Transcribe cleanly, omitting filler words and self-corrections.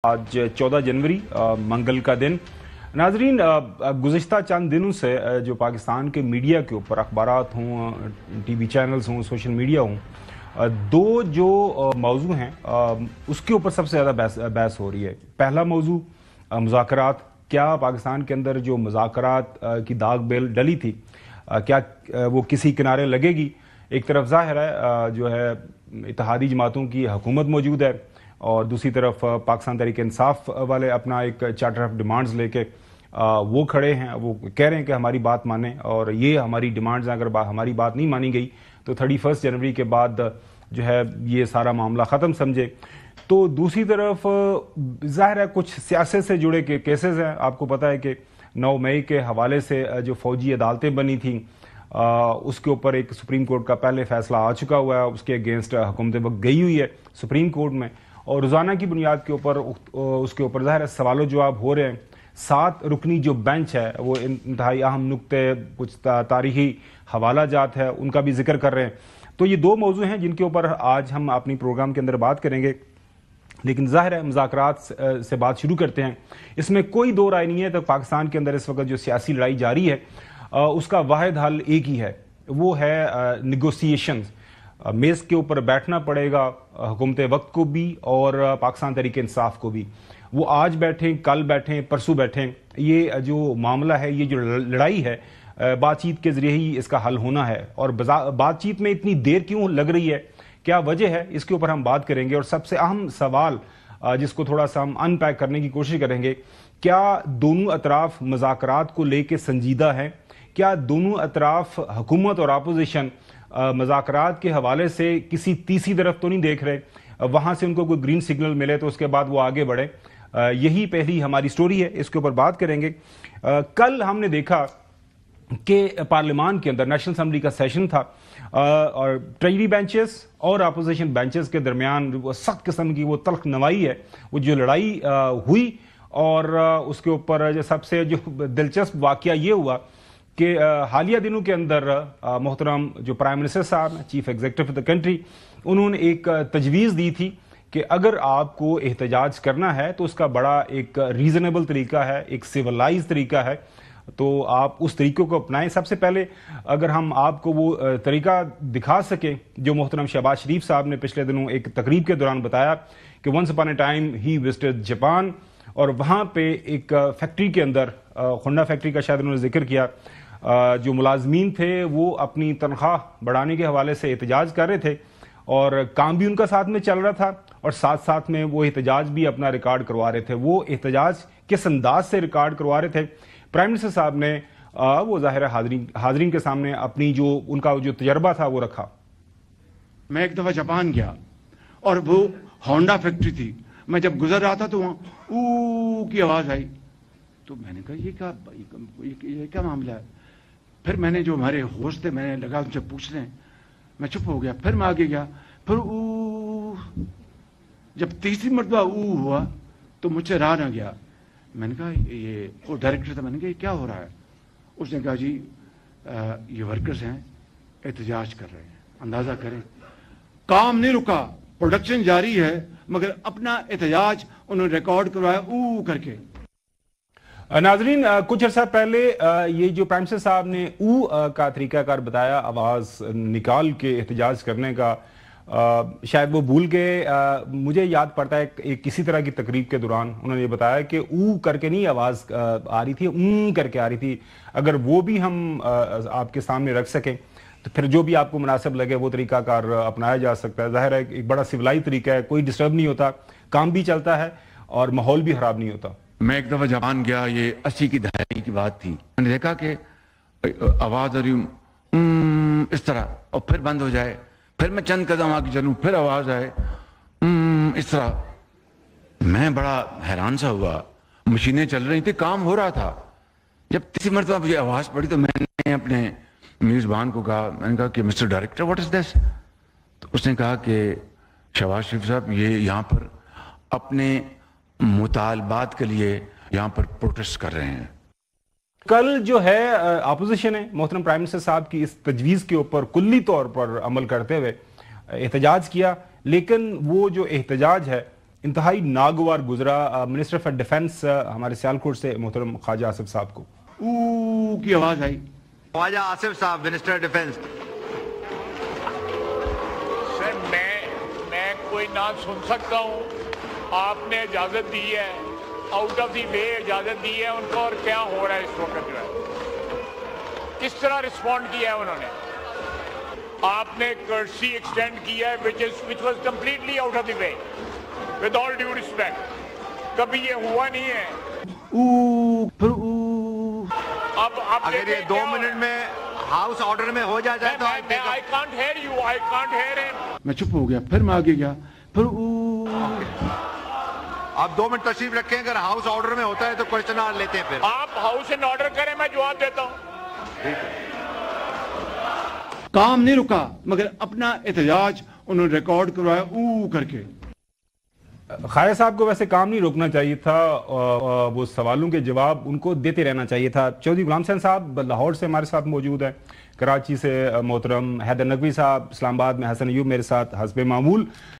आज 14 जनवरी मंगल का दिन। नाजरीन, गुज़िश्ता चंद दिनों से जो पाकिस्तान के मीडिया के ऊपर अखबारात हों, टीवी चैनल्स हों, सोशल मीडिया हों, दो जो मौजू हैं उसके ऊपर सबसे ज़्यादा बहस हो रही है। पहला मौजू मुज़ाकरात। क्या पाकिस्तान के अंदर जो मुज़ाकरात की दाग बेल डली थी, क्या वो किसी किनारे लगेगी? एक तरफ ज़ाहिर है जो है इत्तेहादी जमातों की हुकूमत मौजूद है और दूसरी तरफ पाकिस्तान तहरीक इंसाफ वाले अपना एक चार्टर ऑफ डिमांड्स लेके वो खड़े हैं। वो कह रहे हैं कि हमारी बात माने और ये हमारी डिमांड्स हैं, अगर हमारी बात नहीं मानी गई तो 31 जनवरी के बाद जो है ये सारा मामला ख़त्म समझे। तो दूसरी तरफ ज़ाहिर है कुछ सियासत से जुड़े के केसेस हैं। आपको पता है कि 9 मई के हवाले से जो फौजी अदालतें बनी थी उसके ऊपर एक सुप्रीम कोर्ट का पहले फैसला आ चुका हुआ है, उसके अगेंस्ट हुकूमत वक्त गई हुई है सुप्रीम कोर्ट में और रोज़ाना की बुनियाद के ऊपर उसके ऊपर ज़ाहिर है सवाल जवाब हो रहे हैं। 7 रुकनी जो बेंच है वो इंतहाई अहम नुक्ते, कुछ तारीखी हवाला जात है, उनका भी जिक्र कर रहे हैं। तो ये दो मौजू हैं जिनके ऊपर आज हम अपनी प्रोग्राम के अंदर बात करेंगे। लेकिन ज़ाहिर है मुज़ाकरात से बात शुरू करते हैं। इसमें कोई दो राय नहीं है तो पाकिस्तान के अंदर इस वक्त जो सियासी लड़ाई जारी है उसका वाहिद हल एक ही है, वो है निगोसिएशंस। मेज़ के ऊपर बैठना पड़ेगा हुकूमत वक्त को भी और पाकिस्तान तहरीक इंसाफ को भी। वो आज बैठें, कल बैठें, परसों बैठें, ये जो मामला है, ये जो लड़ाई है, बातचीत के ज़रिए ही इसका हल होना है। और बातचीत में इतनी देर क्यों लग रही है, क्या वजह है, इसके ऊपर हम बात करेंगे। और सबसे अहम सवाल जिसको थोड़ा सा हम अनपैक करने की कोशिश करेंगे, क्या दोनों अतराफ मुज़ाकरात को लेकर संजीदा हैं? क्या दोनों अतराफ हुकूमत और अपोजिशन मुज़ाकरात के हवाले से किसी तीसरी तरफ तो नहीं देख रहे, वहां से उनको कोई ग्रीन सिग्नल मिले तो उसके बाद वो आगे बढ़े? यही पहली हमारी स्टोरी है, इसके ऊपर बात करेंगे। कल हमने देखा कि पार्लियामान के अंदर नेशनल असेंबली का सेशन था और ट्रेजरी बेंचेस और अपोजिशन बेंचेस के दरमियान वो सख्त किस्म की वो तल्ख नवाई है, वो जो लड़ाई हुई। और उसके ऊपर जो सबसे जो दिलचस्प वाकया ये हुआ कि हालिया दिनों के अंदर मोहतरम जो प्राइम मिनिस्टर साहब, chief executive of the country, उन्होंने एक तजवीज़ दी थी कि अगर आपको एहतजाज करना है तो उसका बड़ा एक रीज़नेबल तरीका है, एक सिविलाइज तरीका है, तो आप उस तरीके को अपनाएं। सबसे पहले अगर हम आपको वो तरीका दिखा सकें जो मोहतरम शहबाज शरीफ साहब ने पिछले दिनों एक तकरीब के दौरान बताया कि once upon a time he visited Japan और वहाँ पे एक फैक्ट्री के अंदर, होंडा फैक्ट्री का शायद उन्होंने जिक्र किया, जो मुलाजमीन थे वो अपनी तनख्वाह बढ़ाने के हवाले से एहतजाज कर रहे थे और काम भी उनका साथ में चल रहा था और साथ साथ में वो एहतजाज भी अपना रिकॉर्ड करवा रहे थे। वो एहतजाज किस अंदाज से रिकॉर्ड करवा रहे थे, प्राइम मिनिस्टर साहब ने वो ज़ाहिर है हाजरीन के सामने अपनी जो उनका जो तजर्बा था वो रखा। मैं एक दफ़ा जापान गया और वो होंडा फैक्ट्री थी। मैं जब गुजर रहा था तो वहाँ ऊ की आवाज़ आई, तो मैंने कहा ये क्या मामला है। फिर मैंने जो हमारे होस्ट थे, मैंने लगा उनसे पूछने, मैं चुप हो गया। फिर मैं आगे गया, फिर ऊ, जब तीसरी मरतबा ऊ हुआ तो मुझसे रहा ना गया। मैंने कहा ये वो डायरेक्टर था, मैंने कहा ये क्या हो रहा है। उसने कहा जी ये वर्कर्स हैं, एहतजाज कर रहे हैं, अंदाजा करें। काम नहीं रुका, प्रोडक्शन जारी है, मगर अपना एहतजाज उन्होंने रिकॉर्ड करवाया ऊ करके। नाजरीन, कुछ अर्सा पहले ये जो प्राइम मिनिस्टर साहब ने ऊ का तरीकाकार बताया, आवाज़ निकाल के एहतजाज करने का, शायद वो भूल गए। मुझे याद पड़ता है एक किसी तरह की तकरीब के दौरान उन्होंने ये बताया कि ऊ करके नहीं आवाज़ आ रही थी, करके आ रही थी। अगर वो भी हम आपके सामने रख सकें तो फिर जो भी आपको मुनासिब लगे वो तरीकाकार अपनाया जा सकता है। ज़ाहिर है एक बड़ा सिविलाइज तरीका है, कोई डिस्टर्ब नहीं होता, काम भी चलता है और माहौल भी ख़राब नहीं होता। मैं एक दफ़ा जापान गया, ये 80 की दहाई की बात थी। मैंने देखा कि आवाज़ आ रही इस तरह और फिर बंद हो जाए, फिर मैं चंद कदम आगे चलूँ फिर आवाज़ आए इस तरह। मैं बड़ा हैरान सा हुआ, मशीनें चल रही थी, काम हो रहा था। जब तीसरी मरतबा मुझे आवाज़ पड़ी तो मैंने अपने मेज़बान को कहा, मैंने कहा कि mister director what is this. तो उसने कहा कि शहबाज शरीफ साहब ये यहाँ पर अपने मुतालबात के लिए यहाँ पर प्रोटेस्ट कर रहे हैं। कल जो है अपोजिशन है मोहतरम प्राइम मिनिस्टर साहब की इस तजवीज़ के ऊपर कुल्ली तौर पर अमल करते हुए एहतजाज किया, लेकिन वो जो एहतजाज है انتہائی ناگوار گزرا منسٹر آف ڈیفنس ہمارے سیالکوٹ سے محترم خواجہ آصف صاحب کو کی آواز آئی. خواجہ آصف صاحب منسٹر ڈیفنس. سر میں کوئی نہ سن سکتا ہوں. آپ نے اجازت دی ہے, آؤٹ آف دی وے اجازت دی ہے ان کو, اور کیا ہو رہا ہے اس وقت جو ہے, کس طرح رسپونڈ کیا ہے انہوں نے. آپ نے کرسی ایکسٹینڈ کیا ہے which was completely out of the way with all due respect. کبھی یہ ہوا نہیں ہے. اب اگر یہ 2 منٹ میں ہاؤس آرڈر میں ہو جاتا ہے تو I can't hear you, I can't hear him. میں چپ ہو گیا, پھر میں آگے گیا, پھر آپ 2 منٹ تشریف رکھیں. اگر ہاؤس آرڈر میں ہوتا ہے تو کوشچن آن لیتے ہیں. پھر آپ ہاؤس اینڈ آرڈر کریں, میں جواب دیتا ہوں. کام نہیں رکا, مگر اپنا احتجاج انہوں نے ریکارڈ کروایا کر کے. خواجہ صاحب کو ویسے کام نہیں روکنا چاہیے تھا, وہ سوالوں کے جواب ان کو دیتے رہنا چاہیے تھا. چودھری غلام حسین صاحب لاہور سے ہمارے ساتھ موجود ہیں, کراچی سے محترم حیدر نقوی صاحب, اسلام آباد میں حسن ایوب میرے ساتھ حسب معمول.